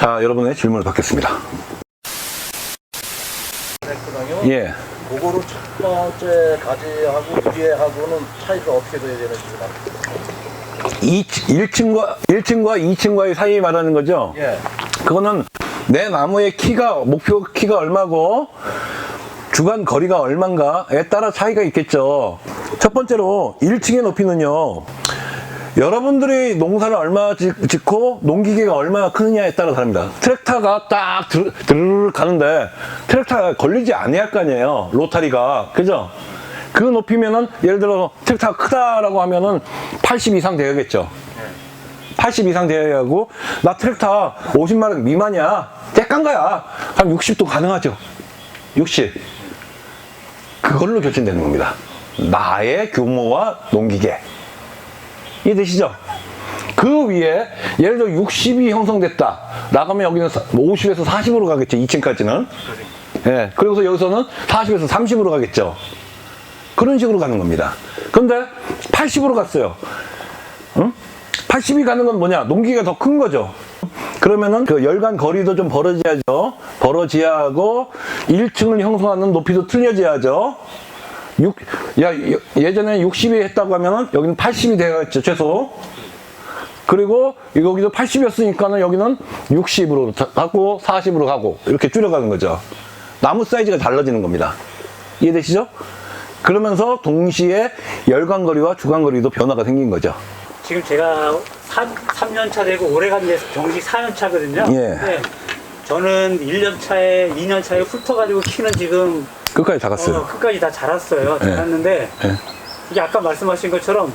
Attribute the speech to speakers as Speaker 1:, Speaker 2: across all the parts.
Speaker 1: 자, 여러분의 질문을 받겠습니다.
Speaker 2: 그랬거든요.
Speaker 1: 예.
Speaker 2: 그거로 첫 번째 가지하고 뒤에하고는 차이가 어떻게 돼야 되는지 말이에요.
Speaker 1: 1층과 2층과의 사이 말하는 거죠?
Speaker 2: 예.
Speaker 1: 그거는 내 나무의 키가, 목표 키가 얼마고, 주간 거리가 얼마인가에 따라 차이가 있겠죠. 첫 번째로 1층의 높이는요, 여러분들이 농사를 얼마 짓고 농기계가 얼마나 크느냐에 따라 다릅니다. 트랙터가 딱 드르르 가는데 트랙터가 걸리지 않아야 할 거 아니에요. 로타리가. 그죠? 그 높이면은 예를 들어 트랙터가 크다라고 하면은 80 이상 되어야겠죠. 80 이상 되어야 하고, 나 트랙터 50마력 미만이야, 째깐 거야, 한 60도 가능하죠. 60. 그걸로 결정되는 겁니다. 나의 규모와 농기계. 이해되시죠? 그 위에 예를 들어 60이 형성됐다 나가면 여기는 50에서 40으로 가겠죠. 2층까지는. 예, 그리고서 여기서는 40에서 30으로 가겠죠. 그런 식으로 가는 겁니다. 근데 80으로 갔어요. 응? 80이 가는 건 뭐냐? 농기계가 더 큰 거죠. 그러면은 그 열간 거리도 좀 벌어져야죠. 벌어져야 하고 1층을 형성하는 높이도 틀려져야죠. 예전에 60이 했다고 하면은 여기는 80이 되어야겠죠, 최소. 그리고 여기도 80이었으니까는 여기는 60으로 가고 40으로 가고 이렇게 줄여가는 거죠. 나무 사이즈가 달라지는 겁니다. 이해되시죠? 그러면서 동시에 열간거리와 주간거리도 변화가 생긴 거죠.
Speaker 3: 지금 제가 3년 차 되고 올해가 이제 정식 4년 차거든요.
Speaker 1: 예.
Speaker 3: 네. 저는 1년 차에 2년 차에 훑어가지고 키는 지금
Speaker 1: 끝까지 다 갔어요.
Speaker 3: 끝까지 다 자랐어요.
Speaker 1: 예.
Speaker 3: 자랐는데
Speaker 1: 예.
Speaker 3: 이게 아까 말씀하신 것처럼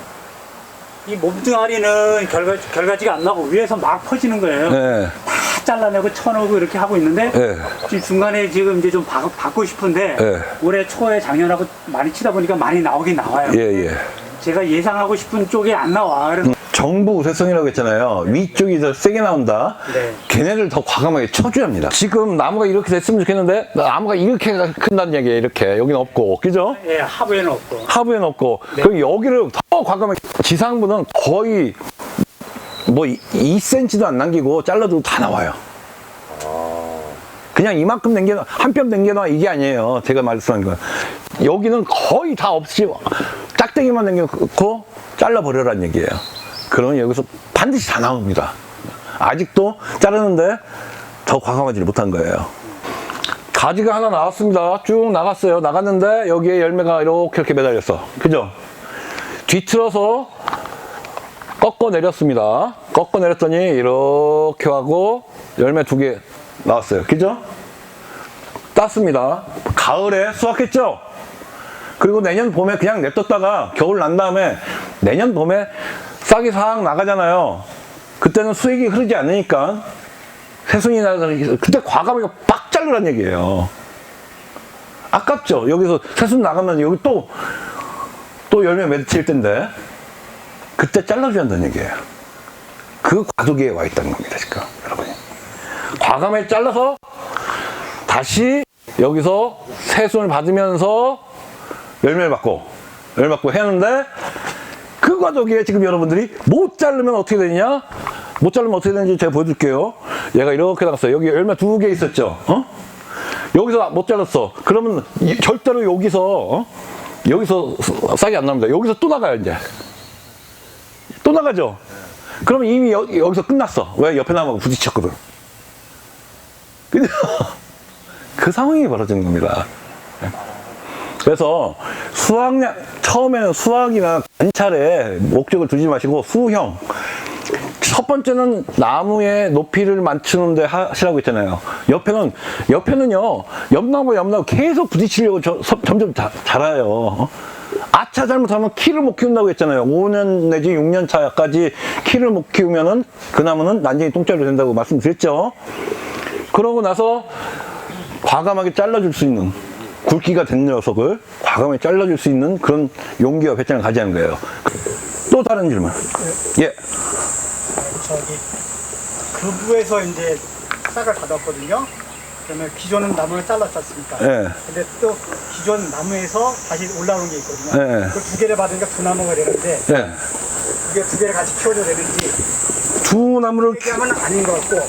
Speaker 3: 이 몸뚱아리는 결과지가 안 나고 위에서 막 퍼지는 거예요.
Speaker 1: 예.
Speaker 3: 다 잘라내고 쳐놓고 이렇게 하고 있는데
Speaker 1: 예.
Speaker 3: 지금 중간에 지금 이제 좀 받고 싶은데
Speaker 1: 예.
Speaker 3: 올해 초에 작년하고 많이 치다 보니까 많이 나오긴 나와요.
Speaker 1: 예, 예.
Speaker 3: 제가 예상하고 싶은 쪽이 안 나와. 그래서
Speaker 1: 정부 우세성이라고 했잖아요. 위쪽이 더 세게 나온다.
Speaker 3: 네.
Speaker 1: 걔네를 더 과감하게 쳐줘야 합니다. 지금 나무가 이렇게 됐으면 좋겠는데 나무가 이렇게 큰다는 얘기예요. 이렇게. 여기는 없고. 그죠?
Speaker 3: 예, 하부에는 없고.
Speaker 1: 하부에는 없고.
Speaker 3: 네.
Speaker 1: 그리고 여기를 더 과감하게, 지상부는 거의 뭐 2cm도 안 남기고 잘라도 다 나와요. 그냥 이만큼 남겨놔, 한 뼘 남겨놔, 이게 아니에요. 제가 말씀한 건. 여기는 거의 다 없이 짝대기만 남겨놓고 잘라버려라는 얘기예요. 그러면 여기서 반드시 다 나옵니다. 아직도 자르는데 더 과감하지 못한 거예요. 가지가 하나 나왔습니다. 쭉 나갔어요. 나갔는데 여기에 열매가 이렇게 매달렸어. 그죠? 뒤틀어서 꺾어 내렸습니다. 꺾어 내렸더니 이렇게 하고 열매 2개 나왔어요. 그죠? 땄습니다. 가을에 수확했죠? 그리고 내년 봄에 그냥 냅뒀다가 겨울 난 다음에 내년 봄에 싹이 싹 나가잖아요. 그때는 수액이 흐르지 않으니까 새순이 나서 그때 과감하게 빡 자르란 얘기예요. 아깝죠? 여기서 새순 나가면 여기 또 열매 맺힐 텐데 그때 잘라줘야 한다는 얘기예요. 그 과도기에 와 있다는 겁니다, 지금 여러분이. 과감하게 잘라서 다시 여기서 새순을 받으면서 열매를 받고 해야 하는데, 그 과도기에 지금 여러분들이 못 자르면 어떻게 되느냐? 못 자르면 어떻게 되는지 제가 보여줄게요. 얘가 이렇게 나갔어요. 여기 열매 2개 있었죠? 여기서 못 잘랐어. 그러면 절대로 여기서 싹이 안 납니다. 여기서 또 나가요, 이제. 또 나가죠? 그러면 이미 여기서 끝났어. 왜? 옆에 나무하고 부딪혔거든. 그죠? 그 상황이 벌어지는 겁니다. 그래서 처음에는 수확이나 관찰에 목적을 두지 마시고 수형. 첫 번째는 나무의 높이를 맞추는데 하시라고 했잖아요. 옆에는요, 옆나무 계속 부딪히려고 점점 자라요. 아차 잘못하면 키를 못 키운다고 했잖아요. 5년 내지 6년 차까지 키를 못 키우면은 그 나무는 난쟁이 똥자루 된다고 말씀드렸죠. 그러고 나서 과감하게 잘라줄 수 있는, 굵기가 된 녀석을 과감하게 잘라줄 수 있는 그런 용기와 배짱을 가지는 거예요. 또 다른 질문. 예.
Speaker 4: 그부에서 이제 싹을 받았거든요. 그러면 기존은 나무를 잘랐지 않습니까?
Speaker 1: 예.
Speaker 4: 근데 또 기존 나무에서 다시 올라오는 게 있거든요.
Speaker 1: 예.
Speaker 4: 그 2개를 받으니까 2나무가 되는데,
Speaker 1: 예.
Speaker 4: 이게 2개를 같이 키워줘야 되는지,
Speaker 1: 두 나무를
Speaker 4: 이렇게 하면 아닌 것 같고,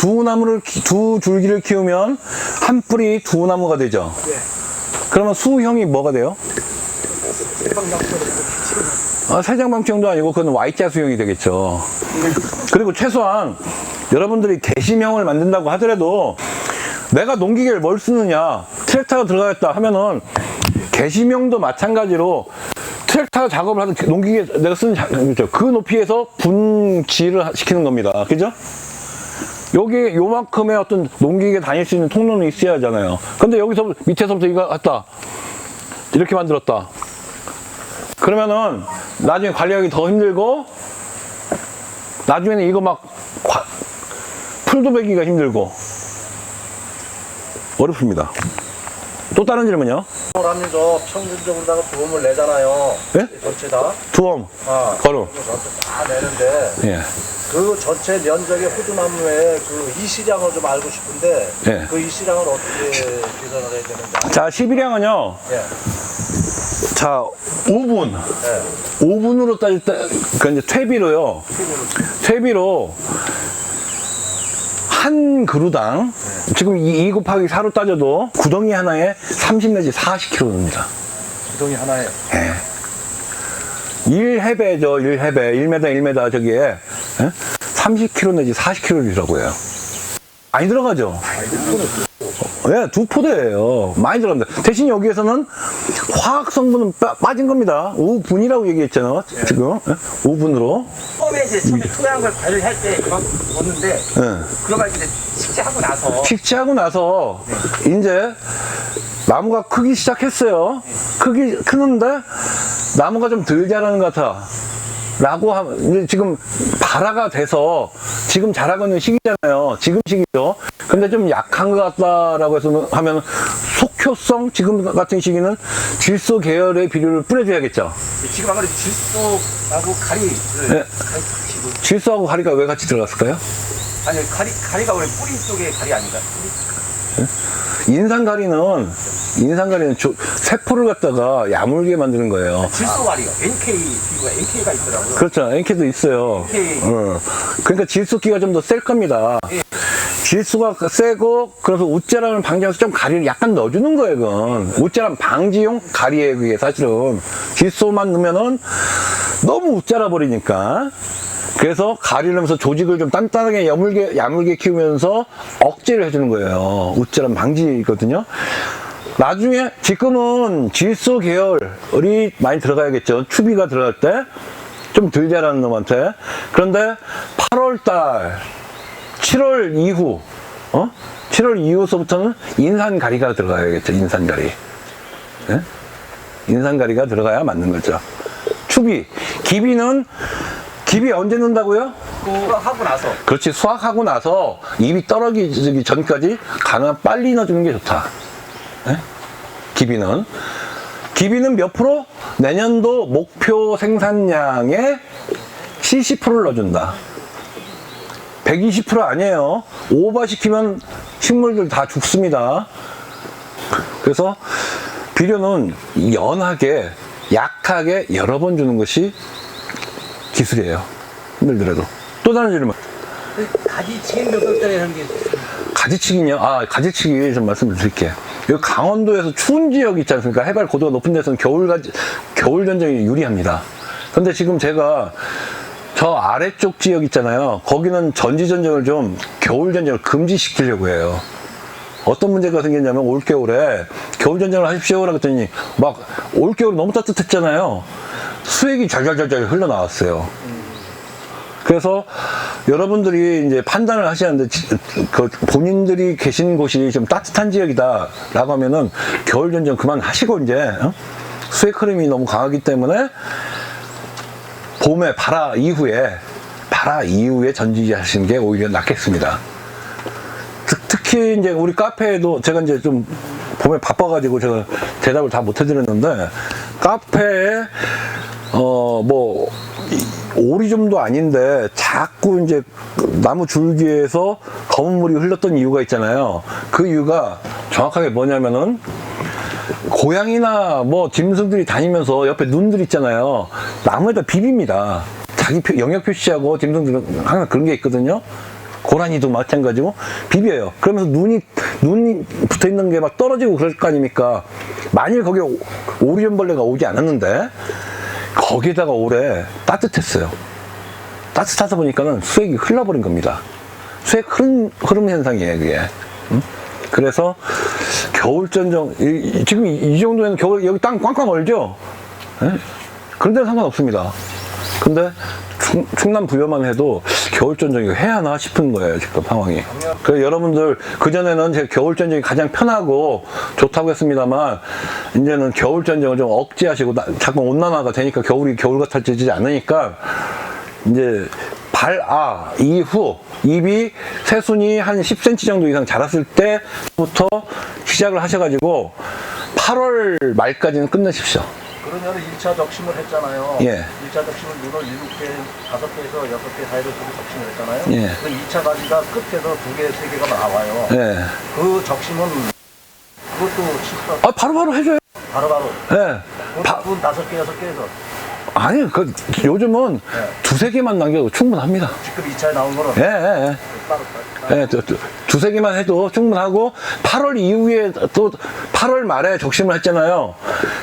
Speaker 1: 두 줄기를 키우면 한 뿌리 두 나무가 되죠.
Speaker 4: 예.
Speaker 1: 그러면 수형이 뭐가 돼요? 세장방치형도 아니고 그건 Y자 수형이 되겠죠. 그리고 최소한 여러분들이 개심형을 만든다고 하더라도 내가 농기계를 뭘 쓰느냐, 트랙터가 들어가겠다 하면은 개심형도 마찬가지로 트랙터 작업을 하는 농기계 내가 쓰는 그 높이에서 분지를 시키는 겁니다. 그죠? 여기 요만큼의 어떤 농기계 다닐 수 있는 통로는 있어야 하잖아요. 근데 여기서 밑에서부터 이거 갖다 이렇게 만들었다. 그러면은 나중에 관리하기 더 힘들고 나중에는 이거 막 풀도 베기가 힘들고 어렵습니다. 또 다른 질문요?
Speaker 2: 하면서 평균적으로다가 도움을 내잖아요.
Speaker 1: 예?
Speaker 2: 전체 다.
Speaker 1: 두엄,
Speaker 2: 아,
Speaker 1: 걸음.
Speaker 2: 전체 다 내는데
Speaker 1: 예.
Speaker 2: 그 전체 면적의 호두나무의 그 이시량을 좀 알고 싶은데
Speaker 1: 예.
Speaker 2: 그 이시량을 어떻게 계산을 해야 되는지.
Speaker 1: 자, 11양은요.
Speaker 2: 예.
Speaker 1: 자, 5분.
Speaker 2: 예.
Speaker 1: 5분으로 따질 때, 그 이제 퇴비로요. 퇴비로 한 그루당 지금 2 곱하기 4로 따져도 구덩이 하나에 30 내지 40kg입니다.
Speaker 2: 구덩이 하나에.
Speaker 1: 예. 1해배죠, 1해배. 1m, 1m 저기에. 예? 30kg 내지 40kg이라고요. 많이 들어가죠? 예, 두 포대예요. 많이 들어갑니다. 대신 여기에서는 화학 성분은 빠진 겁니다. 5분이라고 얘기했잖아요. 지금. 예? 5분으로.
Speaker 5: 처음에 이제 토양을 관리할 때 그만큼 줬는데
Speaker 1: 예.
Speaker 5: 그러면 이제 식재하고 나서
Speaker 1: 식재하고 나서 이제 나무가 크기 시작했어요. 크는데 나무가 좀 덜 자라는 것 같아. 라고 하면 이제 지금 발화가 돼서 지금 자라고 있는 시기잖아요. 지금 시기죠. 근데 좀 약한 것 같다라고 해서 하면 속효성 지금 같은 시기는 질소 계열의 비료를 뿌려줘야겠죠.
Speaker 5: 지금 안 그래도 질소하고 가리를
Speaker 1: 네. 질소하고 가리가 왜 같이 들어갔을까요?
Speaker 5: 아니 가리가 원래 뿌리 쪽에 가리 아닌가?
Speaker 1: 인산가리는 세포를 갖다가 야물게 만드는 거예요.
Speaker 5: 질소 가리가 NK가 있더라고요.
Speaker 1: 그렇죠. NK도 있어요.
Speaker 5: NK.
Speaker 1: 그러니까 질소기가 좀 더 셀 겁니다. 질소가 세고 그래서 웃자람을 방지해서 좀 가리를 약간 넣어주는 거예요. 그건 웃자람 방지용 가리예요. 그게 사실은 질소만 넣으면은 너무 웃자라 버리니까. 그래서 가리를 하면서 조직을 좀 단단하게 야물게 키우면서 억제를 해주는 거예요. 웃자람 방지거든요. 나중에 지금은 질소 계열이 많이 들어가야겠죠. 추비가 들어갈 때 좀 덜 자라는 놈한테. 그런데 8월달 7월 이후 7월 이후서부터는 인산가리가 들어가야겠죠. 인산가리. 네? 인산가리가 들어가야 맞는 거죠. 추비. 기비 언제 넣는다고요?
Speaker 5: 수확하고 나서.
Speaker 1: 그렇지. 수확하고 나서 잎이 떨어지기 전까지 가능한 빨리 넣어주는 게 좋다. 네? 기비는 몇 프로? 내년도 목표 생산량의 70%를 넣어준다. 120% 아니에요. 오버시키면 식물들 다 죽습니다. 그래서 비료는 연하게, 약하게 여러 번 주는 것이 기술이에요. 힘들더라도. 또 다른 질문.
Speaker 5: 가지치기 몇 개짜리 하는 게
Speaker 1: 가지치기요? 가지치기 좀 말씀을 드릴게요. 여기 강원도에서 추운 지역 있지 않습니까? 해발 고도가 높은 데서는 겨울 전쟁이 유리합니다. 근데 지금 제가 저 아래쪽 지역 있잖아요. 거기는 전지전쟁을 좀 겨울 전쟁을 금지시키려고 해요. 어떤 문제가 생겼냐면 올겨울에 겨울 전쟁을 하십시오라고 했더니 막 올겨울 너무 따뜻했잖아요. 수액이 잘잘잘잘 흘러나왔어요. 그래서 여러분들이 이제 판단을 하시는데 본인들이 계신 곳이 좀 따뜻한 지역이다라고 하면은 겨울 전쟁 그만하시고 이제 수액 흐름이 너무 강하기 때문에 봄에 발화 이후에 전지지 하시는 게 오히려 낫겠습니다. 특히 이제 우리 카페에도 제가 이제 좀 봄에 바빠가지고 제가 대답을 다 못 해드렸는데 카페에 뭐 오리좀도 아닌데 자꾸 이제 나무 줄기에서 검은 물이 흘렀던 이유가 있잖아요. 그 이유가 정확하게 뭐냐면은 고양이나 뭐 짐승들이 다니면서 옆에 눈들 있잖아요. 나무에다 비빕니다. 자기 영역 표시하고 짐승들은 항상 그런 게 있거든요. 고라니도 마찬가지고 비벼요. 그러면서 눈이 붙어 있는 게 막 떨어지고 그럴 거 아닙니까? 만일 거기에 오리온벌레가 오지 않았는데 거기에다가 올해 따뜻했어요. 따뜻하다 보니까는 수액이 흘러버린 겁니다. 수액 흐름 현상이에요, 그게. 그래서 겨울전정, 지금 이 정도에는 겨울, 여기 땅 꽝꽝 얼죠? 예? 그런 데는 상관없습니다. 근데 충남 부여만 해도 겨울전정이 해야 하나 싶은 거예요, 지금 상황이. 그래서 여러분들, 그전에는 제가 겨울전정이 가장 편하고 좋다고 했습니다만, 이제는 겨울전정을 좀 억제하시고, 자꾸 온난화가 되니까 겨울이 겨울 같아지지 않으니까, 이제 이후 잎이 새순이 한 10cm 정도 이상 자랐을 때부터 시작을 하셔가지고 8월 말까지는 끝내십시오.
Speaker 2: 그러면 1차 적심을 했잖아요.
Speaker 1: 예.
Speaker 2: 1차 적심을 눈을 7개, 5개에서 6개 사이로 두고 적심을 했잖아요.
Speaker 1: 예.
Speaker 2: 그 2차 가지가 끝에서 2개, 3개가 나와요.
Speaker 1: 예.
Speaker 2: 그 적심은 그것도 실수
Speaker 1: 바로바로 해줘요.
Speaker 2: 바로바로.
Speaker 1: 예.
Speaker 2: 분 5개, 6개에서
Speaker 1: 아니, 요즘은 두세 개만 남겨도 충분합니다.
Speaker 2: 지금 2차에 나온 거는
Speaker 1: 예.
Speaker 2: 따로.
Speaker 1: 예, 두세 개만 해도 충분하고 8월 이후에 또 8월 말에 적심을 했잖아요.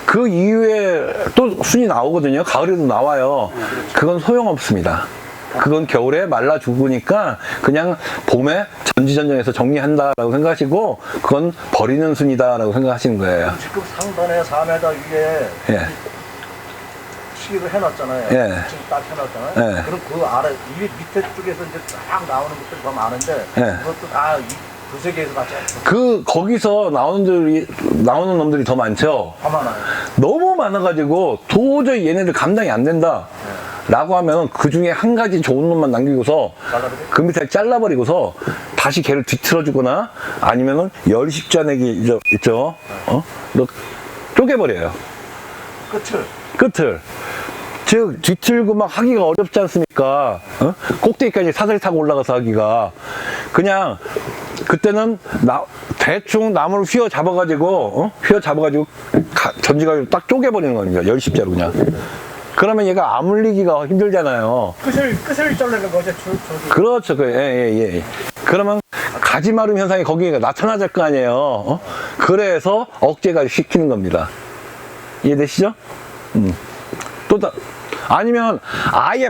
Speaker 1: 그 이후에 또 순이 나오거든요. 가을에도 나와요. 그건 소용없습니다. 그건 겨울에 말라 죽으니까 그냥 봄에 전지전정해서 정리한다라고 생각하시고 그건 버리는 순이다라고 생각하시는 거예요.
Speaker 2: 지금 상단에 4m 위에
Speaker 1: 예.
Speaker 2: 시기를 해놨잖아요.
Speaker 1: 예.
Speaker 2: 지금 딱 해놨잖아요.
Speaker 1: 예.
Speaker 2: 그럼 그 아래, 이 밑에 쪽에서 이제 쫙 나오는 것들이 더 많은데,
Speaker 1: 예.
Speaker 2: 그것도 다 두세 개에서 같이 했어.
Speaker 1: 거기서 나오는 놈들이 더 많죠?
Speaker 2: 더 많아요.
Speaker 1: 너무 많아가지고 도저히 얘네들 감당이 안 된다. 라고 하면 그 중에 한 가지 좋은 놈만 남기고서 그 밑에 잘라버리고서 다시 걔를 뒤틀어주거나 아니면은 열십자내기 있죠? 쪼개버려요. 끝을. 즉, 뒤틀고 막 하기가 어렵지 않습니까? 꼭대기까지 사다리 타고 올라가서 하기가. 그냥, 그때는 대충 나무를 휘어 잡아가지고, 전지가위로 딱 쪼개버리는 겁니다. 열십자로 그냥. 그러면 얘가 아물리기가 힘들잖아요.
Speaker 4: 끝을 자르는 거죠,
Speaker 1: 그렇죠. 예. 그러면 가지마름 현상이 거기에 나타나질 거 아니에요. 그래서 억제가 시키는 겁니다. 이해되시죠? 아니면 아예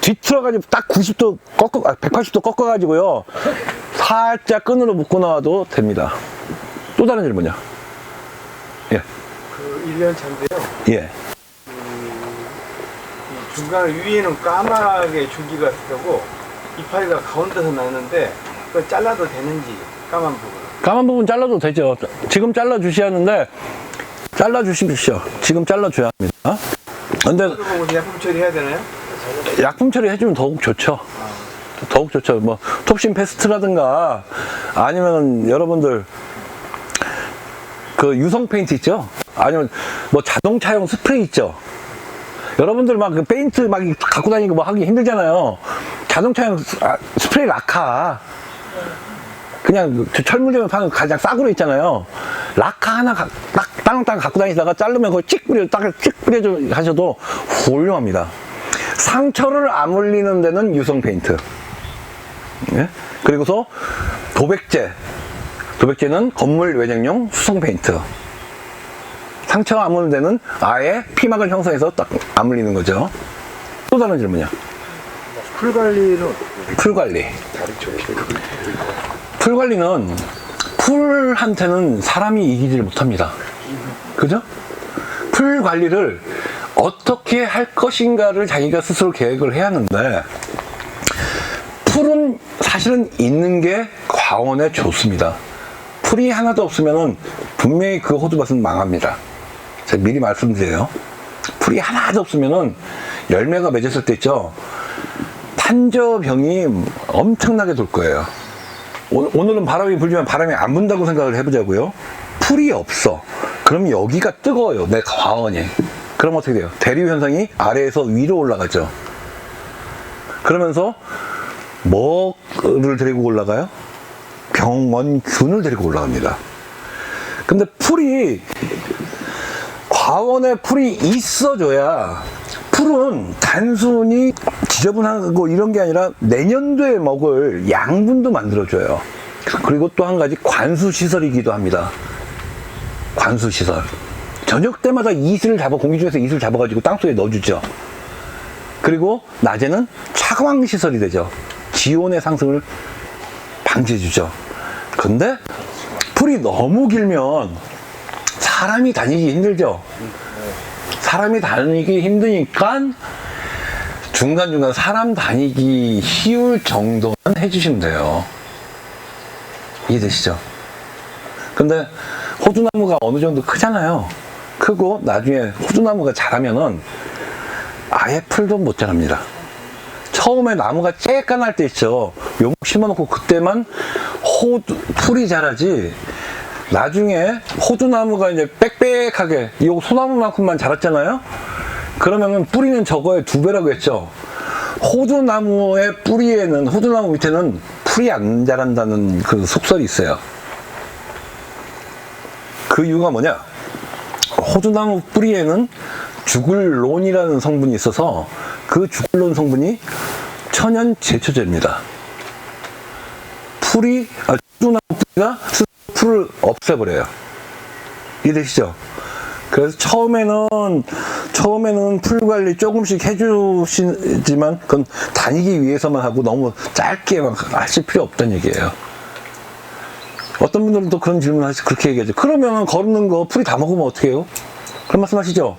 Speaker 1: 뒤틀어가지고 딱 90도 180도 꺾어가지고요. 살짝 끈으로 묶고 나와도 됩니다. 또 다른 질문이요. 예.
Speaker 5: 그 1년 차인데요.
Speaker 1: 예.
Speaker 5: 중간 위에는 까맣게 줄기가 있고 이파리가 가운데서 나는데 그걸 잘라도 되는지 까만 부분.
Speaker 1: 까만 부분 잘라도 되죠. 지금 잘라주셔야 잘라주십시오. 지금 잘라줘야 합니다. 근데
Speaker 5: 약품 처리해야 되나요?
Speaker 1: 약품 처리 해주면 더욱 좋죠. 더욱 좋죠. 뭐 톱신 패스트라든가 아니면 여러분들 그 유성 페인트 있죠. 아니면 뭐 자동차용 스프레이 있죠. 여러분들 막 그 페인트 막 갖고 다니고 뭐 하기 힘들잖아요. 자동차용 스프레이 라카. 그냥 철물점에 파는 가장 싸구려 있잖아요. 라카 하나 땅땅 갖고 다니다가 자르면 거기 찍 뿌려줘 하셔도 훌륭합니다. 상처를 안 물리는 데는 유성 페인트. 예? 그리고서 도백제는 건물 외장용 수성 페인트. 상처가 안 물리는 데는 아예 피막을 형성해서 딱 안 물리는 거죠. 또 다른 질문이요. 풀 관리는 풀한테는 사람이 이기질 못합니다. 그죠? 풀 관리를 어떻게 할 것인가를 자기가 스스로 계획을 해야 하는데 풀은 사실은 있는 게 과원에 좋습니다. 풀이 하나도 없으면 분명히 그 호두밭은 망합니다. 제가 미리 말씀드려요. 풀이 하나도 없으면 열매가 맺었을 때 있죠. 탄저병이 엄청나게 돌 거예요. 오늘은 바람이 불지만 바람이 안 분다고 생각을 해보자고요. 풀이 없어. 그럼 여기가 뜨거워요. 내 과원이. 그럼 어떻게 돼요? 대류 현상이 아래에서 위로 올라가죠. 그러면서 뭐를 데리고 올라가요? 병원균을 데리고 올라갑니다. 근데 과원에 풀이 있어줘야 풀은 단순히 지저분하고 이런 게 아니라 내년도에 먹을 양분도 만들어줘요. 그리고 또 한 가지 관수시설이기도 합니다. 관수시설. 저녁 때마다 이슬을 잡아, 공기 중에서 이슬을 잡아가지고 땅속에 넣어주죠. 그리고 낮에는 차광시설이 되죠. 지온의 상승을 방지해주죠. 근데 풀이 너무 길면 사람이 다니기 힘들죠. 사람이 다니기 힘드니까 중간중간 사람 다니기 쉬울 정도는 해주시면 돼요. 이해되시죠? 근데 호두나무가 어느 정도 크잖아요. 크고 나중에 호두나무가 자라면은 아예 풀도 못 자랍니다. 처음에 나무가 쬐깐할 때 있죠. 용 심어놓고 그때만 풀이 자라지. 나중에 호두나무가 이제 빽빽하게 이 소나무만큼만 자랐잖아요. 그러면은 뿌리는 저거의 2배라고 했죠. 호두나무의 뿌리에는, 호두나무 밑에는 풀이 안 자란다는 그 속설이 있어요. 그 이유가 뭐냐? 호두나무 뿌리에는 주글론이라는 성분이 있어서 그 주글론 성분이 천연 제초제입니다. 호두나무 뿌리가 스스로 풀을 없애버려요. 이해되시죠? 그래서 처음에는 풀 관리 조금씩 해주시지만 그건 다니기 위해서만 하고 너무 짧게 막 하실 필요 없다는 얘기예요. 어떤 분들은 또 그런 질문을 하시 그렇게 얘기하죠. 그러면 거르는 거 풀이 다 먹으면 어떻게 해요? 그런 말씀 하시죠?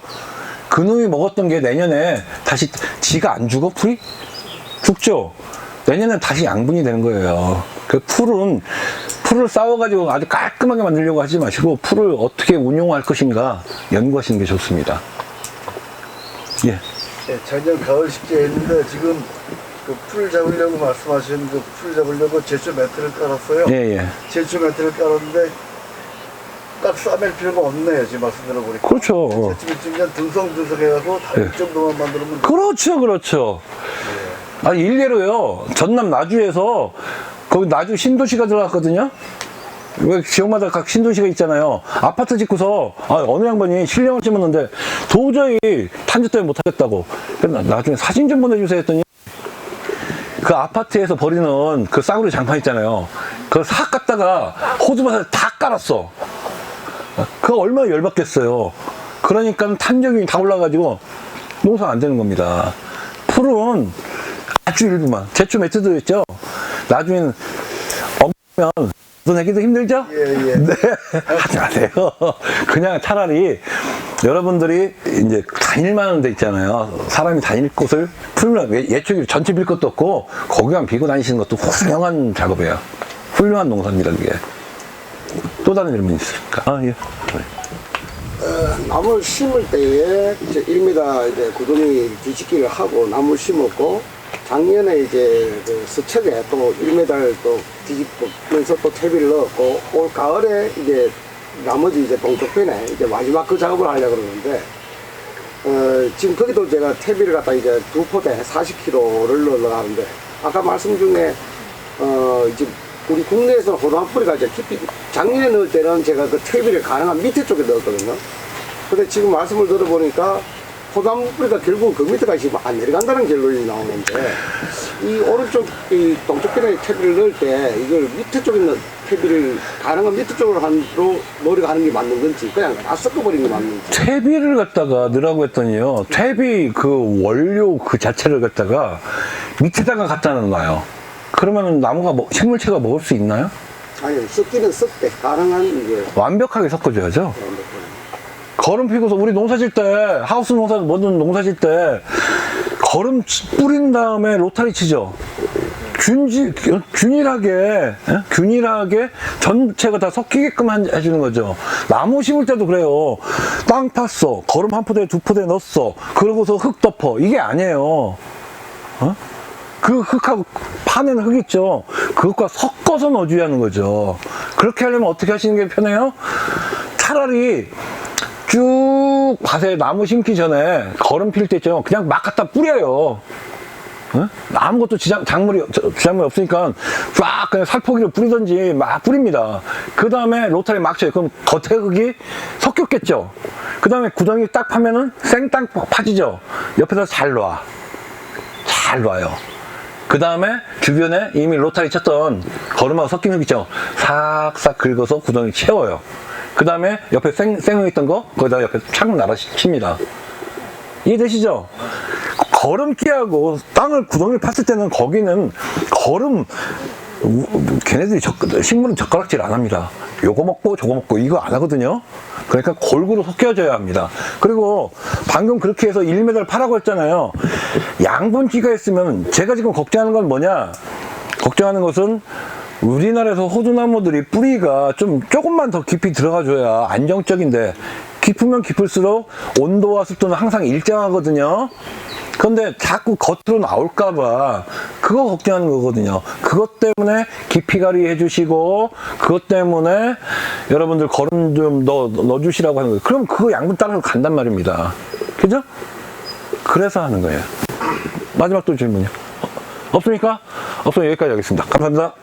Speaker 1: 그놈이 먹었던 게 내년에 다시 지가 안 죽어? 풀이? 죽죠? 내년에 다시 양분이 되는 거예요. 그 풀을 싸워가지고 아주 깔끔하게 만들려고 하지 마시고 풀을 어떻게 운용할 것인가 연구하시는 게 좋습니다. 예.
Speaker 2: 네, 작년 가을 식재 했는데 지금 그 풀 잡으려고 말씀하신 그 풀 잡으려고 제초 매트를 깔았어요.
Speaker 1: 예, 예.
Speaker 2: 제초 매트를 깔았는데 딱 싸맬 필요가 없네요. 지금 말씀 들어보니까.
Speaker 1: 그렇죠.
Speaker 2: 제초 매트 그냥 둥성둥성해갖고 다릴 정도만 만들면
Speaker 1: 그렇죠, 그렇죠. 아, 일례로요. 전남 나주에서 거기 나주 신도시가 들어갔거든요. 왜 지역마다 각 신도시가 있잖아요. 아파트 짓고서 어느 양반이 실령을 심었는데 도저히 탄저 때문에 못하겠다고. 그래서 나중에 사진 좀 보내주세요 했더니 그 아파트에서 버리는 그 싸구려 장판 있잖아요. 그걸 싹 갖다가 호두밭에 다 깔았어. 그거 얼마나 열받겠어요. 그러니까 탄저균이 다 올라가지고 농사가 안 되는 겁니다. 풀은 아주 일부만. 제초 매트도 있죠. 나중에는 없으면 내기도 힘들죠?
Speaker 2: 예, 예.
Speaker 1: 네. 하지 마세요. 그냥 차라리 여러분들이 이제 다닐만한 데 있잖아요. 사람이 다닐 곳을 풀면 예초기 전체 빌 것도 없고 거기만 비고 다니시는 것도 훌륭한 작업이에요. 훌륭한 농사입니다, 그게. 또 다른 질문 있으십니까? 아, 예.
Speaker 6: 나무를 심을 때에 이제 1m 이제 구덩이 뒤집기를 하고 나무를 심었고 작년에 이제 그 서척에 또 1m를 또 뒤집으면서 또 퇴비를 넣었고 올 가을에 이제 나머지 이제 동쪽편에 이제 마지막 그 작업을 하려고 그러는데 지금 거기도 제가 퇴비를 갖다 이제 2포대 40kg를 넣으려고 하는데 아까 말씀 중에 이제 우리 국내에서는 호두나무 뿌리가 이제 깊이 작년에 넣을 때는 제가 그 퇴비를 가능한 밑에 쪽에 넣었거든요. 근데 지금 말씀을 들어보니까 호두나무 뿌리가 결국 그 밑에까지 안 내려간다는 결론이 나오는데 이 오른쪽 이 동쪽편에 퇴비를 넣을 때 이걸 밑에 쪽에 있는 퇴비를 가능한 밑에 쪽으로 머리가 하는 게 맞는 건지 그냥 다 섞어버리는 게 맞는지.
Speaker 1: 퇴비를 갖다가 넣으라고 했더니요. 퇴비 그 원료 그 자체를 갖다가 밑에다가 갖다 놔요. 그러면 나무가 식물체가 먹을 수 있나요?
Speaker 6: 아니 섞기는 섞되 가능한 이게
Speaker 1: 완벽하게 섞어줘야죠. 거름 피고서 우리 농사 질 때 하우스 농사 뭐든 농사 질 때 거름 뿌린 다음에 로타리 치죠. 균일하게 전체가 다 섞이게끔 해주는 거죠. 나무 심을 때도 그래요. 땅 팠어. 거름 1포대 2포대 넣었어. 그러고서 흙 덮어. 이게 아니에요. 그 흙하고 파내는 흙 있죠. 그것과 섞어서 넣어줘야 하는 거죠. 그렇게 하려면 어떻게 하시는 게 편해요? 차라리 쭉 밭에 나무 심기 전에 거름 필 때 있죠. 그냥 막 갖다 뿌려요. 응? 아무것도 작물이 없으니까 쫙 그냥 살포기를 뿌리든지 막 뿌립니다. 그 다음에 로타리 막 쳐요. 그럼 겉에 흙이 섞였겠죠. 그 다음에 구덩이 딱 파면은 생땅 파지죠. 옆에서 잘 놔요. 그 다음에 주변에 이미 로타리 쳤던 거름하고 섞인 흙 있죠. 싹싹 긁어서 구덩이 채워요. 그 다음에 옆에 생흙 있던 거 거기다 옆에 착 날아 칩니다. 이해되시죠? 거름기하고 땅을 구덩이를 팠을 때는 거기는 걔네들이 식물은 젓가락질 안 합니다. 요거 먹고 저거 먹고 이거 안 하거든요. 그러니까 골고루 섞여져야 합니다. 그리고 방금 그렇게 해서 1m 파라고 했잖아요. 양분기가 있으면 제가 지금 걱정하는 건 뭐냐? 걱정하는 것은 우리나라에서 호두나무들이 뿌리가 조금만 더 깊이 들어가줘야 안정적인데 깊으면 깊을수록 온도와 습도는 항상 일정하거든요. 그런데 자꾸 겉으로 나올까봐 그거 걱정하는 거거든요. 그것 때문에 깊이 가리 해주시고 그것 때문에 여러분들 거름 좀 넣어주시라고 하는 거예요. 그럼 그거 양분 따라서 간단 말입니다. 그죠? 그래서 하는 거예요. 마지막 또 질문이요. 없습니까? 없으면 여기까지 하겠습니다. 감사합니다.